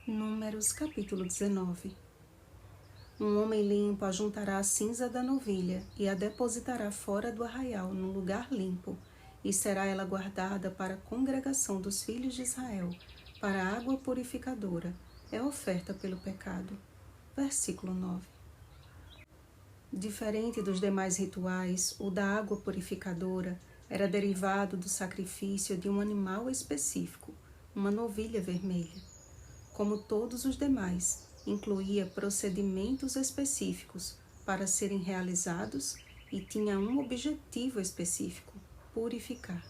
Números capítulo 19. Um homem limpo ajuntará a cinza da novilha e a depositará fora do arraial num lugar limpo, e será ela guardada para a congregação dos filhos de Israel, para a água purificadora, é oferta pelo pecado. Versículo 9. Diferente dos demais rituais, o da água purificadora era derivado do sacrifício de um animal específico, uma novilha vermelha. Como todos os demais, incluía procedimentos específicos para serem realizados e tinha um objetivo específico: purificar.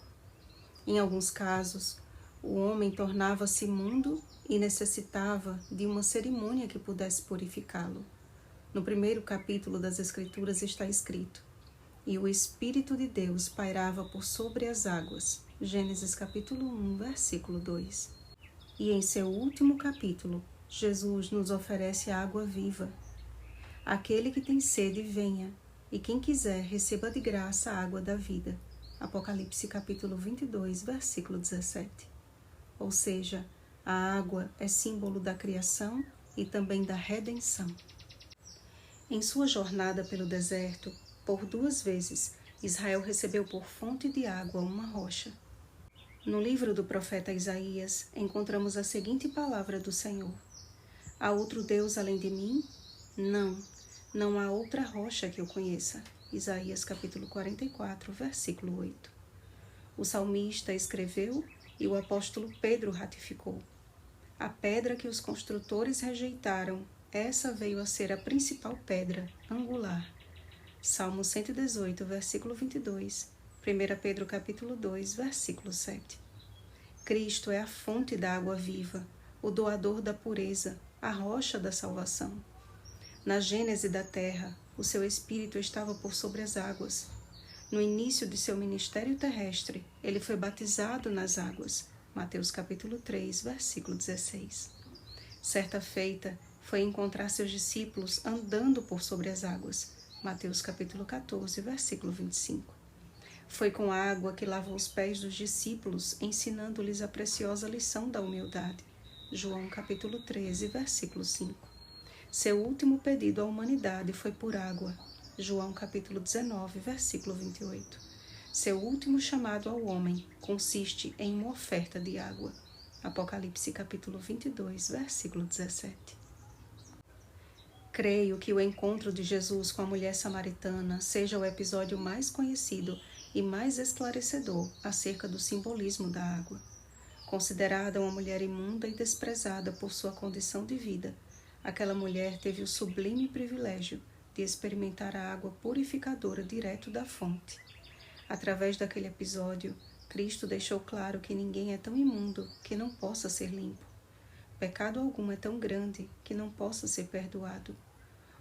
Em alguns casos, o homem tornava-se imundo e necessitava de uma cerimônia que pudesse purificá-lo. No primeiro capítulo das Escrituras está escrito: "E o Espírito de Deus pairava por sobre as águas." Gênesis capítulo 1, versículo 2. E em seu último capítulo, Jesus nos oferece a água viva. Aquele que tem sede, venha, e quem quiser, receba de graça a água da vida. Apocalipse capítulo 22, versículo 17. Ou seja, a água é símbolo da criação e também da redenção. Em sua jornada pelo deserto, por 2 vezes, Israel recebeu por fonte de água uma rocha. No livro do profeta Isaías, encontramos a seguinte palavra do Senhor: "Há outro Deus além de mim? Não há outra rocha que eu conheça." Isaías capítulo 44, versículo 8. O salmista escreveu e o apóstolo Pedro ratificou: "A pedra que os construtores rejeitaram, essa veio a ser a principal pedra angular." Salmo 118, versículo 22. 1 Pedro capítulo 2, versículo 7. Cristo é a fonte da água viva, o doador da pureza, a rocha da salvação. Na gênese da terra, o seu Espírito estava por sobre as águas. No início de seu ministério terrestre, ele foi batizado nas águas. Mateus capítulo 3, versículo 16. Certa feita, foi encontrar seus discípulos andando por sobre as águas. Mateus capítulo 14, versículo 25. Foi com a água que lavou os pés dos discípulos, ensinando-lhes a preciosa lição da humildade. João capítulo 13, versículo 5. Seu último pedido à humanidade foi por água. João capítulo 19, versículo 28. Seu último chamado ao homem consiste em uma oferta de água. Apocalipse capítulo 22, versículo 17. Creio que o encontro de Jesus com a mulher samaritana seja o episódio mais conhecido e mais esclarecedor acerca do simbolismo da água. Considerada uma mulher imunda e desprezada por sua condição de vida, aquela mulher teve o sublime privilégio de experimentar a água purificadora direto da fonte. Através daquele episódio, Cristo deixou claro que ninguém é tão imundo que não possa ser limpo. Pecado algum é tão grande que não possa ser perdoado.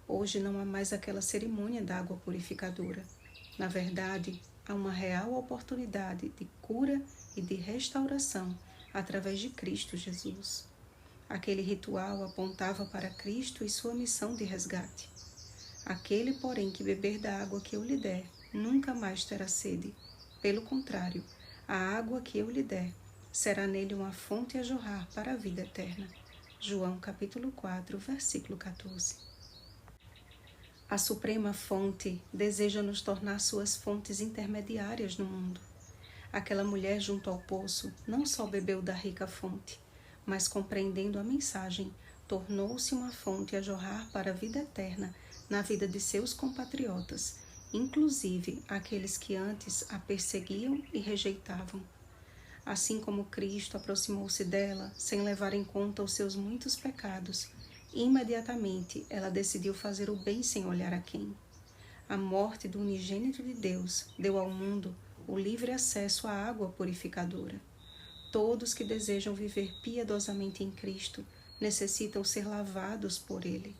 Hoje não há mais aquela cerimônia da água purificadora. Na verdade, há uma real oportunidade de cura e de restauração através de Cristo Jesus. Aquele ritual apontava para Cristo e sua missão de resgate. Aquele, porém, que beber da água que eu lhe der, nunca mais terá sede. Pelo contrário, a água que eu lhe der será nele uma fonte a jorrar para a vida eterna. João capítulo 4, versículo 14. A Suprema Fonte deseja nos tornar suas fontes intermediárias no mundo. Aquela mulher junto ao poço não só bebeu da rica fonte, mas, compreendendo a mensagem, tornou-se uma fonte a jorrar para a vida eterna na vida de seus compatriotas, inclusive aqueles que antes a perseguiam e rejeitavam. Assim como Cristo aproximou-se dela sem levar em conta os seus muitos pecados, imediatamente ela decidiu fazer o bem sem olhar a quem. A morte do unigênito de Deus deu ao mundo o livre acesso à água purificadora. Todos que desejam viver piedosamente em Cristo necessitam ser lavados por Ele.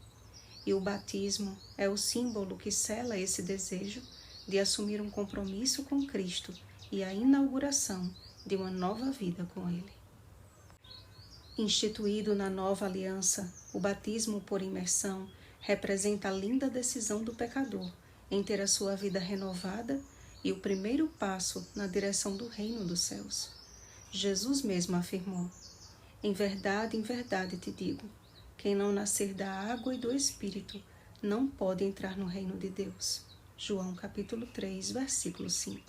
E o batismo é o símbolo que sela esse desejo de assumir um compromisso com Cristo e a inauguração de uma nova vida com Ele. Instituído na nova aliança, o batismo por imersão representa a linda decisão do pecador em ter a sua vida renovada e o primeiro passo na direção do reino dos céus. Jesus mesmo afirmou: em verdade te digo, quem não nascer da água e do Espírito não pode entrar no reino de Deus. João capítulo 3, versículo 5.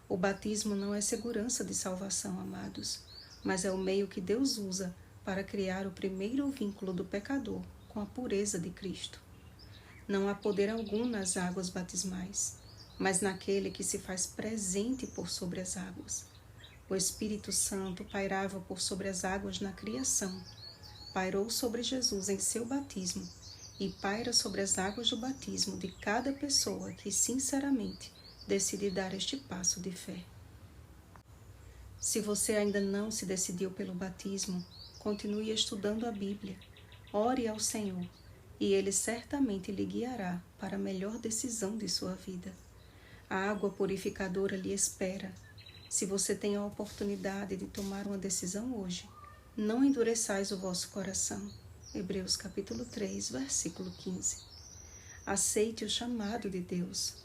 O batismo não é segurança de salvação, amados, mas é o meio que Deus usa para criar o primeiro vínculo do pecador com a pureza de Cristo. Não há poder algum nas águas batismais, mas naquele que se faz presente por sobre as águas. O Espírito Santo pairava por sobre as águas na criação, pairou sobre Jesus em seu batismo e paira sobre as águas do batismo de cada pessoa que sinceramente decide dar este passo de fé. Se você ainda não se decidiu pelo batismo, continue estudando a Bíblia, ore ao Senhor e Ele certamente lhe guiará para a melhor decisão de sua vida. A água purificadora lhe espera. Se você tem a oportunidade de tomar uma decisão hoje, não endureçais o vosso coração. Hebreus capítulo 3, versículo 15. Aceite o chamado de Deus.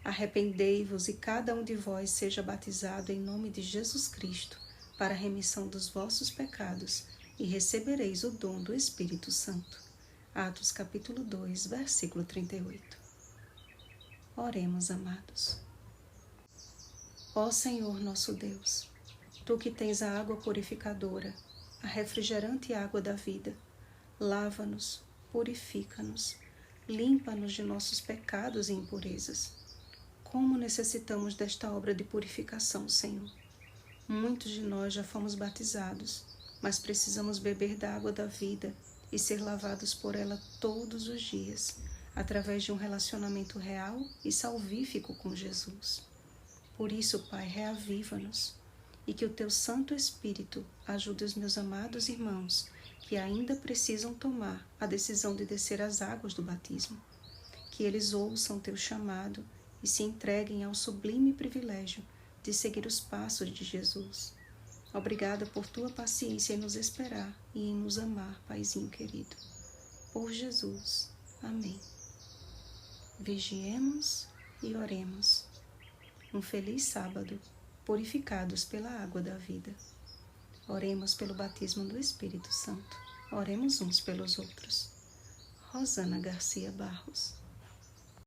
Arrependei-vos e cada um de vós seja batizado em nome de Jesus Cristo para a remissão dos vossos pecados e recebereis o dom do Espírito Santo. Atos capítulo 2, versículo 38. Oremos, amados. Ó Senhor nosso Deus, Tu que tens a água purificadora, a refrigerante água da vida, lava-nos, purifica-nos, limpa-nos de nossos pecados e impurezas. Como necessitamos desta obra de purificação, Senhor. Muitos de nós já fomos batizados, mas precisamos beber da água da vida e ser lavados por ela todos os dias, através de um relacionamento real e salvífico com Jesus. Por isso, Pai, reaviva-nos e que o Teu Santo Espírito ajude os meus amados irmãos que ainda precisam tomar a decisão de descer as águas do batismo. Que eles ouçam Teu chamado e se entreguem ao sublime privilégio de seguir os passos de Jesus. Obrigada por Tua paciência em nos esperar e em nos amar, Paizinho querido. Por Jesus. Amém. Vigiemos e oremos. Um feliz sábado, purificados pela água da vida. Oremos pelo batismo do Espírito Santo. Oremos uns pelos outros. Rosana Garcia Barros.